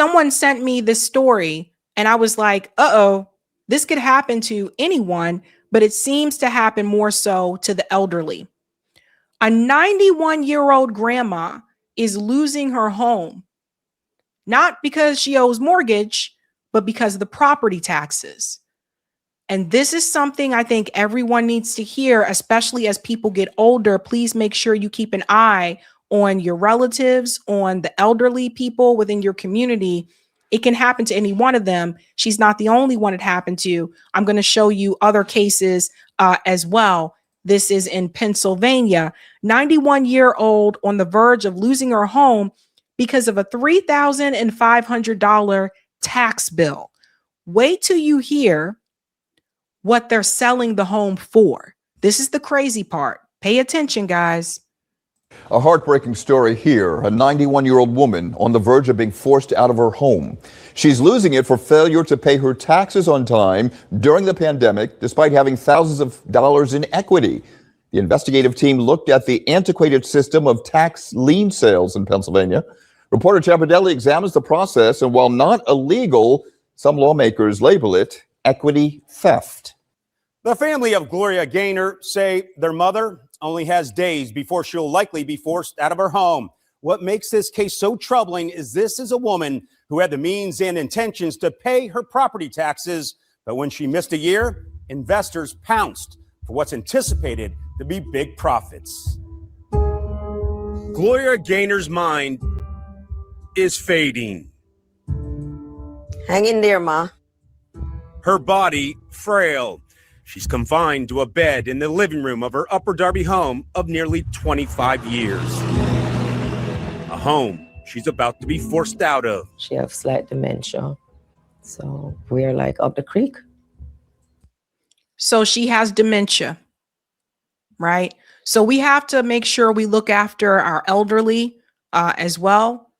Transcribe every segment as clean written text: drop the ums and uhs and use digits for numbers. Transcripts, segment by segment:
someone sent me this story and I was like, uh-oh, this could happen to anyone, but it seems to happen more so to the elderly. A 91-year-old grandma is losing her home, not because she owes mortgage, but because of the property taxes. And this is something I think everyone needs to hear, especially as people get older. Please make sure you keep an eye on your relatives, on the elderly people within your community. It can happen to any one of them. She's not the only one it happened to. I'm going to show you other cases as well. This is in Pennsylvania. 91-year-old on the verge of losing her home because of a $3,500 tax bill. Wait till you hear what they're selling the home for. This is the crazy part. Pay attention, guys. A heartbreaking story here. A 91-year-old woman on the verge of being forced out of her home. She's losing it for failure to pay her taxes on time during the pandemic, despite having thousands of dollars in equity. The investigative team looked at the antiquated system of tax lien sales in Pennsylvania. Reporter Chapadelli examines the process, and while not illegal, some lawmakers label it equity theft. The family of Gloria Gaynor say their mother only has days before she'll likely be forced out of her home. What makes this case so troubling is this is a woman who had the means and intentions to pay her property taxes, but when she missed a year, investors pounced for what's anticipated to be big profits. Gloria Gaynor's mind is fading. Hang in there, Ma. Her body frail. She's confined to a bed in the living room of her Upper Darby home of nearly 25 years. A home she's about to be forced out of. She has slight dementia, so we're like up the creek. So she has dementia, right? So we have to make sure we look after our elderly as well.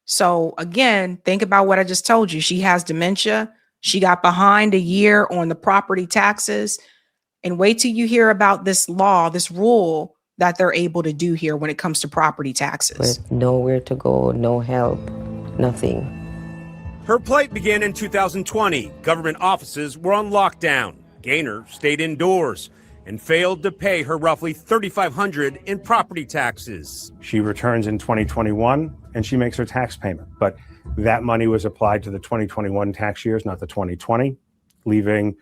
So again, think about what I just told you. She has dementia. She got behind a year on the property taxes. And wait till you hear about this law, this rule that they're able to do here when it comes to property taxes. With nowhere to go, no help, nothing. Her plight began in 2020. Government offices were on lockdown. Gaynor stayed indoors and failed to pay her roughly $3,500 in property taxes. She returns in 2021 and she makes her tax payment. But that money was applied to the 2021 tax years, not the 2020, leaving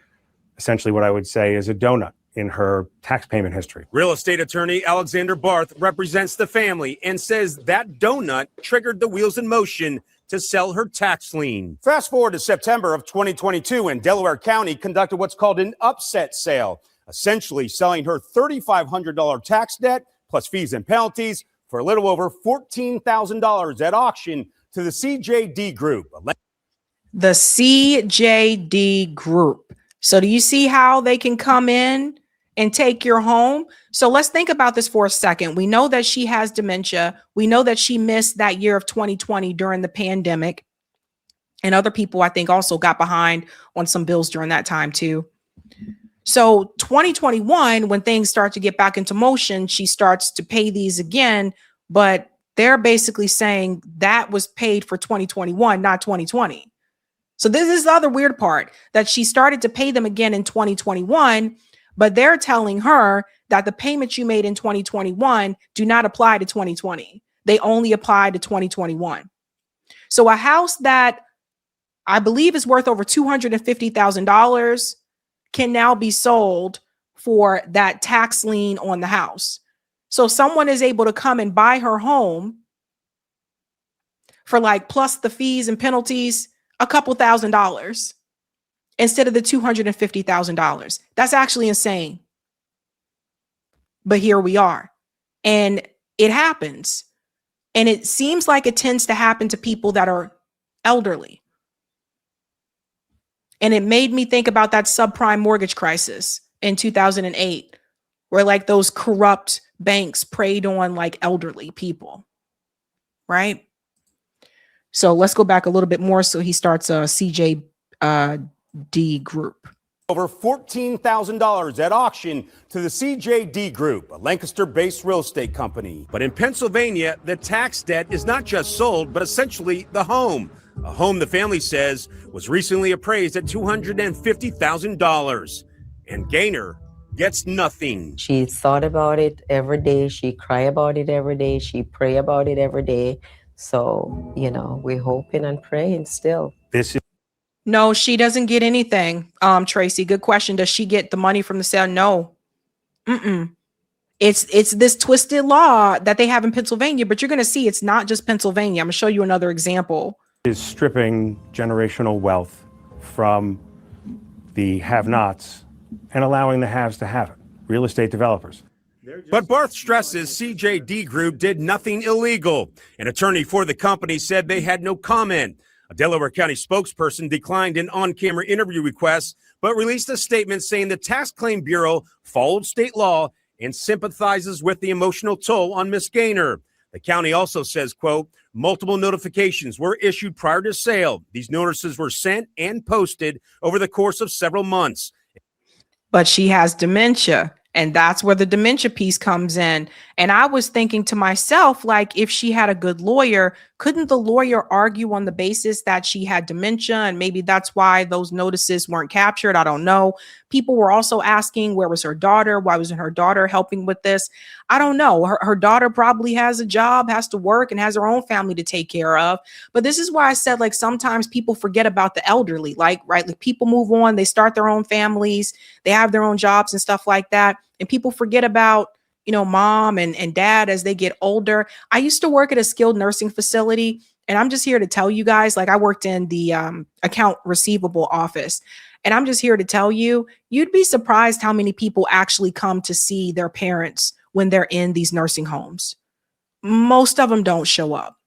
essentially what I would say is a donut in her tax payment history. Real estate attorney Alexander Barth represents the family and says that donut triggered the wheels in motion to sell her tax lien. Fast forward to September of 2022, and Delaware County conducted what's called an upset sale, essentially selling her $3,500 tax debt plus fees and penalties for a little over $14,000 at auction to the CJD Group. The CJD Group. So do you see how they can come in and take your home? So let's think about this for a second. We know that she has dementia. We know that she missed that year of 2020 during the pandemic. And other people, I think, also got behind on some bills during that time too. So 2021, when things start to get back into motion, she starts to pay these again, but they're basically saying that was paid for 2021, not 2020. So this is the other weird part, that she started to pay them again in 2021, but they're telling her that the payments you made in 2021 do not apply to 2020. They only apply to 2021. So a house that I believe is worth over $250,000 can now be sold for that tax lien on the house. So someone is able to come and buy her home for like plus the fees and penalties, a couple $1,000 instead of the $250,000. That's actually insane. But here we are. And it happens. And it seems like it tends to happen to people that are elderly. And it made me think about that subprime mortgage crisis in 2008, where like those corrupt banks preyed on like elderly people, right? So let's go back a little bit more. So he starts a CJD Group. Over $14,000 at auction to the CJD Group, a Lancaster-based real estate company. But in Pennsylvania, the tax debt is not just sold, but essentially the home. a home the family says was recently appraised at $250,000. And Gaynor gets nothing. She thought about it every day. She cry about it every day. She pray about it every day. So, we're hoping and praying still. This is No, she doesn't get anything. Tracy, good question. Does she get the money from the sale? No. Mm-mm. It's this twisted law that they have in Pennsylvania, but you're going to see it's not just Pennsylvania. I'm going to show you another example. is stripping generational wealth from the have-nots and allowing the haves to have it. Real estate developers. But Barth stresses CJD Group did nothing illegal. An attorney for the company said they had no comment. A Delaware County spokesperson declined an on-camera interview request, but released a statement saying the Tax Claim Bureau followed state law and sympathizes with the emotional toll on Miss Gaynor. The county also says, quote, multiple notifications were issued prior to sale. These notices were sent and posted over the course of several months. But she has dementia. And that's where the dementia piece comes in. And I was thinking to myself, like, if she had a good lawyer, couldn't the lawyer argue on the basis that she had dementia? And maybe that's why those notices weren't captured. I don't know. People were also asking, where was her daughter? Why wasn't her daughter helping with this? I don't know. Her daughter probably has a job, has to work, and has her own family to take care of. But this is why I said, like, sometimes people forget about the elderly, like people move on, they start their own families, they have their own jobs and stuff like that. And people forget about, mom and dad as they get older. I used to work at a skilled nursing facility, and I'm just here to tell you guys, like, I worked in the account receivable office. And I'm just here to tell you, you'd be surprised how many people actually come to see their parents when they're in these nursing homes. Most of them don't show up.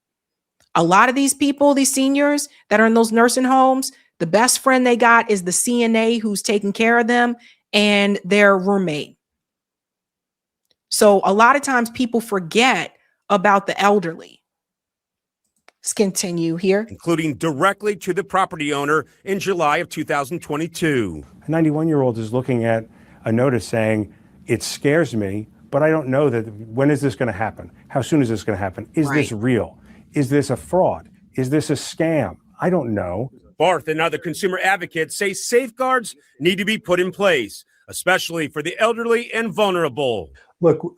A lot of these people, these seniors that are in those nursing homes, the best friend they got is the CNA who's taking care of them and their roommate. So a lot of times people forget about the elderly. Let's continue here. Including directly to the property owner in July of 2022. A 91-year-old is looking at a notice saying, it scares me, but I don't know that. When is this going to happen? How soon is this going to happen? Is this real? Is this a fraud? Is this a scam? I don't know. Barth and other consumer advocates say safeguards need to be put in place, especially for the elderly and vulnerable. Look,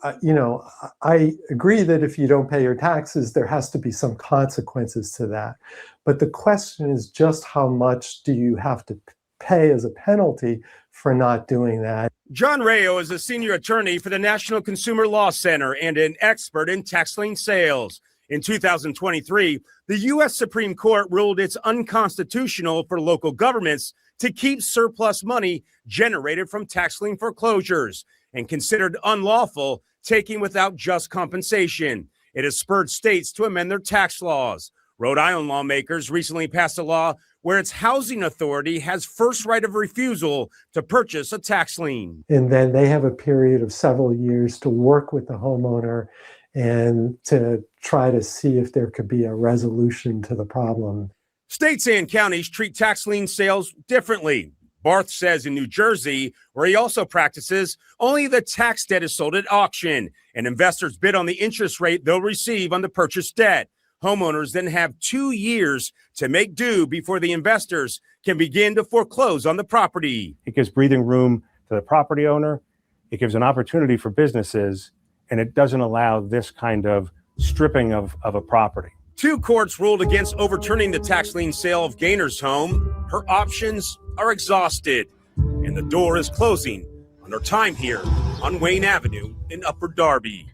I agree that if you don't pay your taxes, there has to be some consequences to that. But the question is just how much do you have to pay as a penalty for not doing that? John Rayo is a senior attorney for the National Consumer Law Center and an expert in tax lien sales. In 2023, the U.S. Supreme Court ruled it's unconstitutional for local governments to keep surplus money generated from tax lien foreclosures and considered unlawful taking without just compensation. It has spurred states to amend their tax laws. Rhode Island lawmakers recently passed a law where its housing authority has first right of refusal to purchase a tax lien. And then they have a period of several years to work with the homeowner and to try to see if there could be a resolution to the problem. States and counties treat tax lien sales differently. Barth says in New Jersey, where he also practices, only the tax debt is sold at auction, and investors bid on the interest rate they'll receive on the purchased debt. Homeowners then have 2 years to make due before the investors can begin to foreclose on the property. It gives breathing room to the property owner. It gives an opportunity for businesses, and it doesn't allow this kind of stripping of a property. 2 courts ruled against overturning the tax lien sale of Gaynor's home. Her options are exhausted, and the door is closing on her time here on Wayne Avenue in Upper Darby.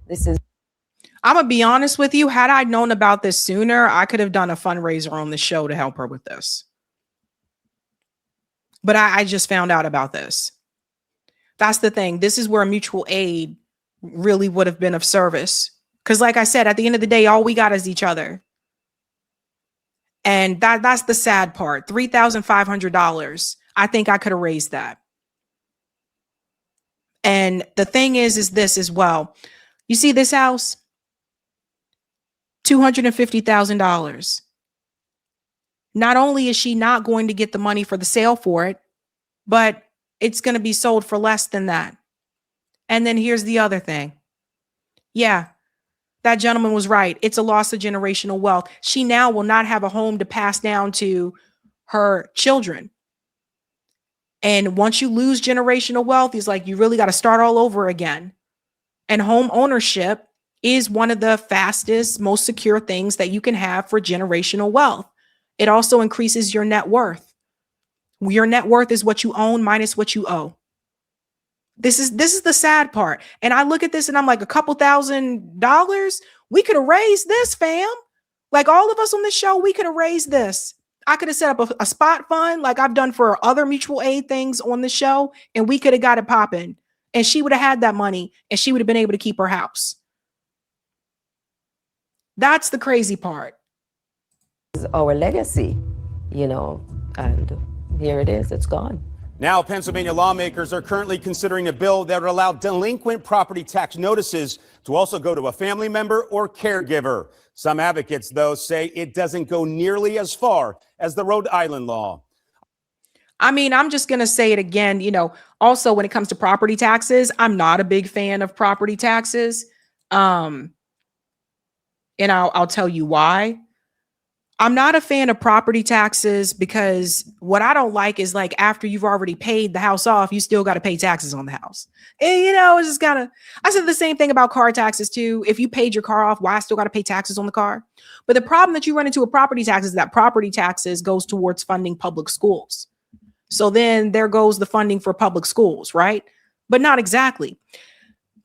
I'm going to be honest with you. Had I known about this sooner, I could have done a fundraiser on the show to help her with this. But I just found out about this. That's the thing. This is where mutual aid really would have been of service. Because like I said, at the end of the day, all we got is each other. And that's the sad part. $3,500. I think I could have raised that. And the thing is this as well. You see this house? $250,000. Not only is she not going to get the money for the sale for it, but it's going to be sold for less than that. And then here's the other thing. Yeah, That gentleman was right. It's a loss of generational wealth. She now will not have a home to pass down to her children. And once you lose generational wealth, he's like, you really got to start all over again. And home ownership is one of the fastest, most secure things that you can have for generational wealth. It also increases your net worth. Your net worth is what you own minus what you owe. This is the sad part. And I look at this and I'm like, a couple $1,000, we could have raised this, fam. Like all of us on this show, we could have raised this. I could have set up a spot fund like I've done for other mutual aid things on the show, and we could have got it popping. And she would have had that money and she would have been able to keep her house. That's the crazy part. Our legacy, you know, and here it is, it's gone. Now, Pennsylvania lawmakers are currently considering a bill that would allow delinquent property tax notices to also go to a family member or caregiver. Some advocates, though, say it doesn't go nearly as far as the Rhode Island law. I mean, I'm just going to say it again. You know, also when it comes to property taxes, I'm not a big fan of property taxes. And I'll tell you why. I'm not a fan of property taxes because what I don't like is like after you've already paid the house off, you still got to pay taxes on the house. And, you know, it's just kind of, I said the same thing about car taxes too. If you paid your car off, why I still got to pay taxes on the car? But the problem that you run into with property taxes is that property taxes goes towards funding public schools. So then there goes the funding for public schools, right? But not exactly.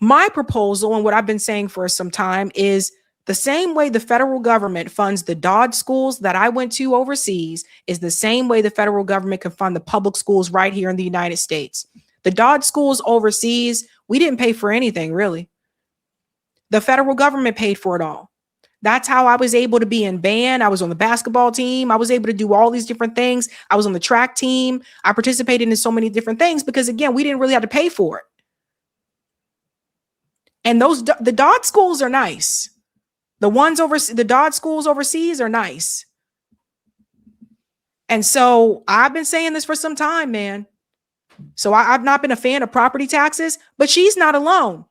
My proposal and what I've been saying for some time is the same way the federal government funds the DOD schools that I went to overseas is the same way the federal government can fund the public schools right here in the United States. The DOD schools overseas, we didn't pay for anything, really. The federal government paid for it all. That's how I was able to be in band. I was on the basketball team. I was able to do all these different things. I was on the track team. I participated in so many different things because, again, we didn't really have to pay for it. And the DOD schools are nice. The DOD schools overseas are nice. And so I've been saying this for some time, man. So I've not been a fan of property taxes, but she's not alone.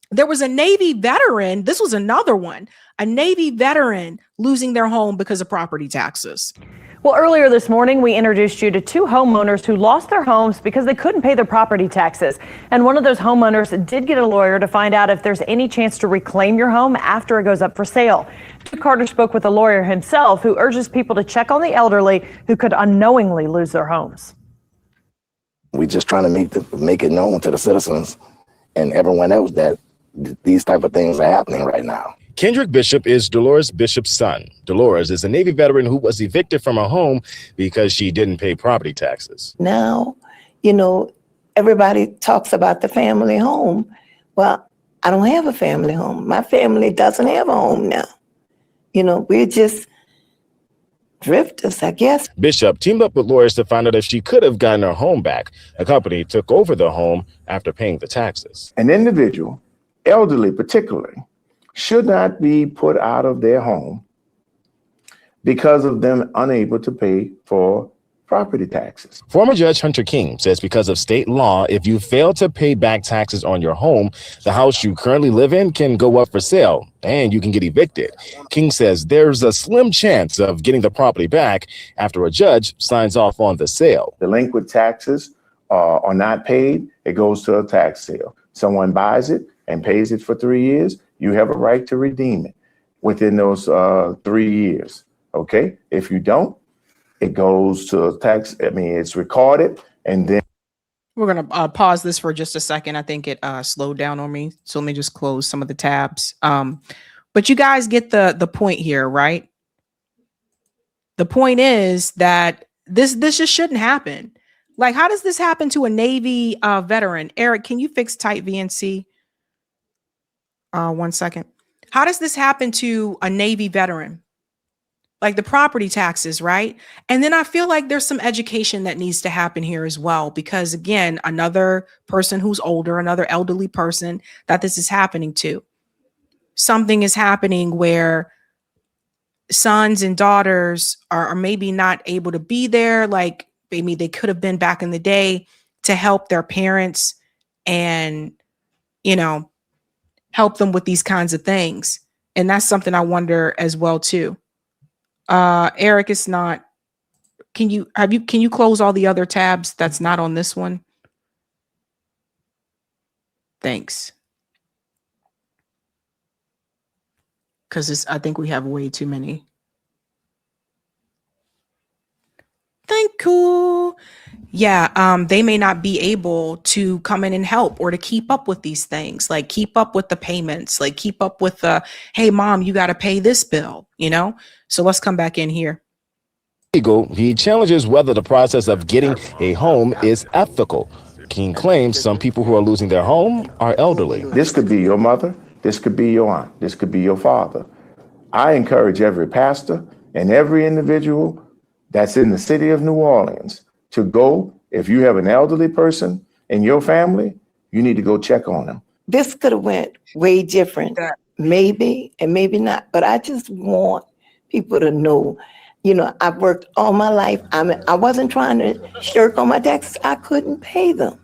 There was a Navy veteran. This was another one, a Navy veteran losing their home because of property taxes. Well, earlier this morning, we introduced you to two homeowners who lost their homes because they couldn't pay their property taxes. And one of those homeowners did get a lawyer to find out if there's any chance to reclaim your home after it goes up for sale. Carter spoke with a lawyer himself who urges people to check on the elderly who could unknowingly lose their homes. We're just trying to make it known to the citizens and everyone else that these type of things are happening right now. Kendrick Bishop is Dolores Bishop's son. Dolores is a Navy veteran who was evicted from her home because she didn't pay property taxes. Now, you know, everybody talks about the family home. Well, I don't have a family home. My family doesn't have a home now. You know, we're just drifters, I guess. Bishop teamed up with lawyers to find out if she could have gotten her home back. A company took over the home after paying the taxes. An individual, elderly particularly, should not be put out of their home because of them unable to pay for property taxes. Former Judge Hunter King says because of state law, if you fail to pay back taxes on your home, the house you currently live in can go up for sale and you can get evicted. King says there's a slim chance of getting the property back after a judge signs off on the sale. Delinquent taxes are not paid, it goes to a tax sale. Someone buys it and pays it for 3 years, you have a right to redeem it within those 3 years. Okay, if you don't, it goes to tax. I mean, it's recorded, and then We're going to pause this for just a second. I think it slowed down on me. So let me just close some of the tabs. But you guys get the point here, right? The point is that this just shouldn't happen. Like, how does this happen to a Navy veteran? Eric, can you fix tight VNC? 1 second. How does this happen to a Navy veteran? Like the property taxes, right? And then I feel like there's some education that needs to happen here as well, because again, another person who's older, another elderly person that this is happening to. Something is happening where sons and daughters are maybe not able to be there. Like maybe they could have been back in the day to help their parents and, you know, help them with these kinds of things. And that's something I wonder as well too. Eric, it's not, can you close all the other tabs that's not on this one? Thanks. Because I think we have way too many. Thank you. Yeah, they may not be able to come in and help or to keep up with these things, like keep up with the payments, like keep up with the, hey, mom, you got to pay this bill, you know? So let's come back in here. He challenges whether the process of getting a home is ethical. King claims some people who are losing their home are elderly. This could be your mother. This could be your aunt. This could be your father. I encourage every pastor and every individual that's in the city of New Orleans to go. If you have an elderly person in your family, you need to go check on them. This could have went way different, maybe, and maybe not. But I just want people to know, you know, I've worked all my life. I wasn't trying to shirk on my taxes. I couldn't pay them.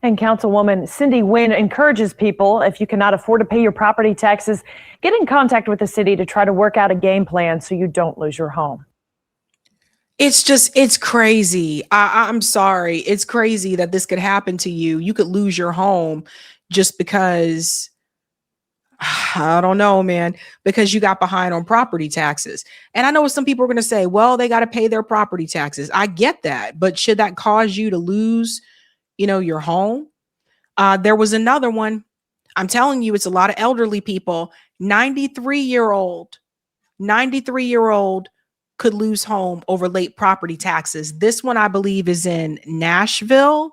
And Councilwoman Cindy Wynn encourages people, if you cannot afford to pay your property taxes, get in contact with the city to try to work out a game plan so you don't lose your home. It's crazy. I'm sorry. It's crazy that this could happen to you. You could lose your home just because, I don't know, man, because you got behind on property taxes. And I know some people are going to say, well, they got to pay their property taxes. I get that. But should that cause you to lose, you know, your home? There was another one. I'm telling you, it's a lot of elderly people. 93-year-old could lose home over late property taxes. This one, I believe, is in Nashville.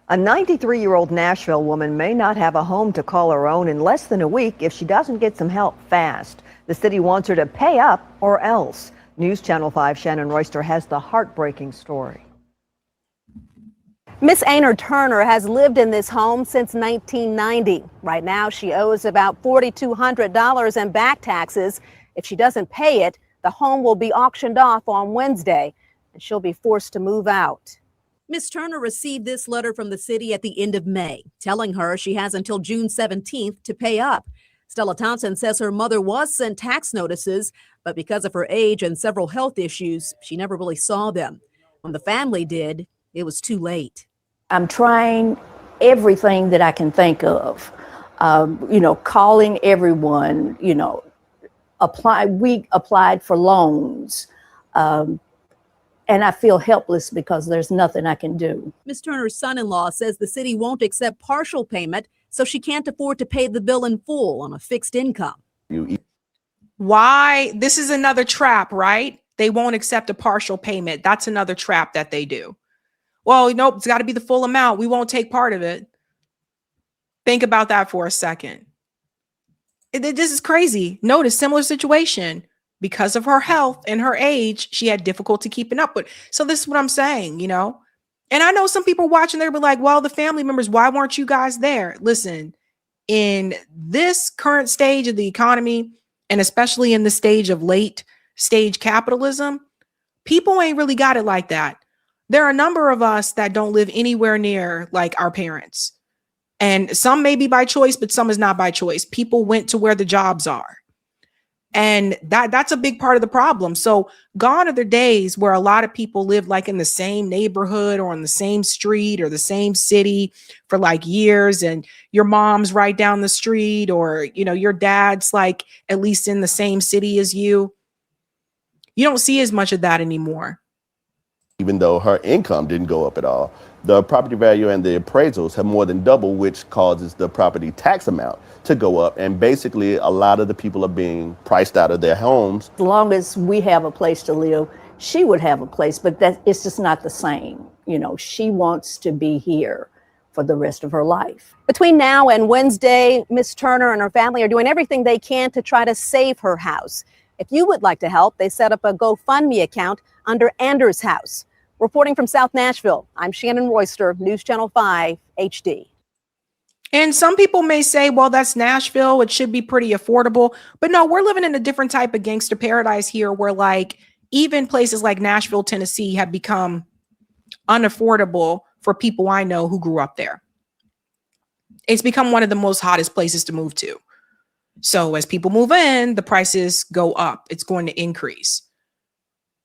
A 93-year-old Nashville woman may not have a home to call her own in less than a week if she doesn't get some help fast. The city wants her to pay up or else. News Channel 5 Shannon Royster has the heartbreaking story. Miss Ainer Turner has lived in this home since 1990. Right now, she owes about $4,200 in back taxes. If she doesn't pay it, the home will be auctioned off on Wednesday, and she'll be forced to move out. Miss Turner received this letter from the city at the end of May, telling her she has until June 17th to pay up. Stella Thompson says her mother was sent tax notices, but because of her age and several health issues, she never really saw them. When the family did, it was too late. I'm trying everything that I can think of, calling everyone, we applied for loans, and I feel helpless because there's nothing I can do. Ms. Turner's son-in-law says the city won't accept partial payment, so she can't afford to pay the bill in full on a fixed income. Why? This is another trap, right? They won't accept a partial payment. That's another trap that they do. Well, nope, it's got to be the full amount. We won't take part of it. Think about that for a second. This is crazy. Notice similar situation. Because of her health and her age, she had difficulty keeping up with. So this is what I'm saying, And I know some people watching, they'll be like, well, the family members, why weren't you guys there? Listen, in this current stage of the economy, and especially in the stage of late stage capitalism, people ain't really got it like that. There are a number of us that don't live anywhere near like our parents. And some may be by choice, but some is not by choice. People went to where the jobs are. And that's a big part of the problem. So gone are the days where a lot of people live like in the same neighborhood or on the same street or the same city for like years. And your mom's right down the street, or, your dad's like at least in the same city as you. You don't see as much of that anymore. Even though her income didn't go up at all, the property value and the appraisals have more than doubled, which causes the property tax amount to go up. And basically, a lot of the people are being priced out of their homes. As long as we have a place to live, she would have a place, but it's just not the same. She wants to be here for the rest of her life. Between now and Wednesday, Miss Turner and her family are doing everything they can to try to save her house. If you would like to help, they set up a GoFundMe account under Anders House. Reporting from South Nashville, I'm Shannon Royster, News Channel 5 HD. And some people may say, well, that's Nashville. It should be pretty affordable. But no, we're living in a different type of gangster paradise here where like even places like Nashville, Tennessee have become unaffordable for people I know who grew up there. It's become one of the most hottest places to move to. So as people move in, the prices go up. It's going to increase.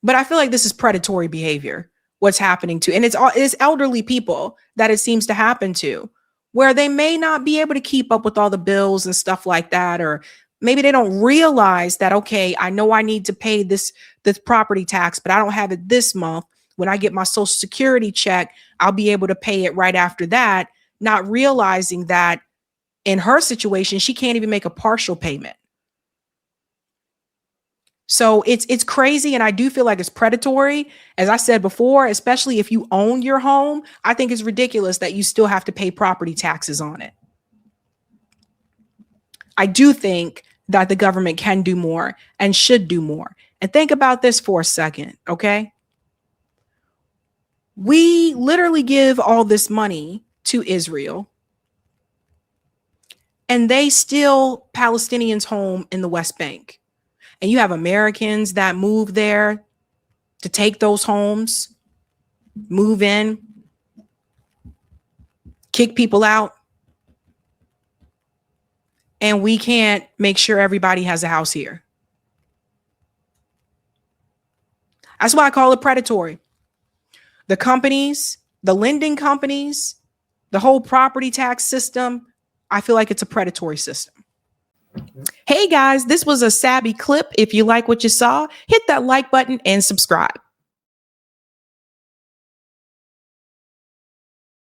But I feel like this is predatory behavior, what's happening to, and it's elderly people that it seems to happen to, where they may not be able to keep up with all the bills and stuff like that, or maybe they don't realize that, okay, I know I need to pay this property tax, but I don't have it this month. When I get my Social Security check, I'll be able to pay it right after that, not realizing that in her situation, she can't even make a partial payment. So it's crazy, and I do feel like it's predatory. As I said before, especially if you own your home, I think it's ridiculous that you still have to pay property taxes on it. I do think that the government can do more and should do more. And think about this for a second, okay? We literally give all this money to Israel, and they steal Palestinians' home in the West Bank. And you have Americans that move there to take those homes, move in, kick people out. And we can't make sure everybody has a house here. That's why I call it predatory. The companies, the lending companies, the whole property tax system, I feel like it's a predatory system. Hey guys, this was a Sabby clip. If you like what you saw, hit that like button and subscribe.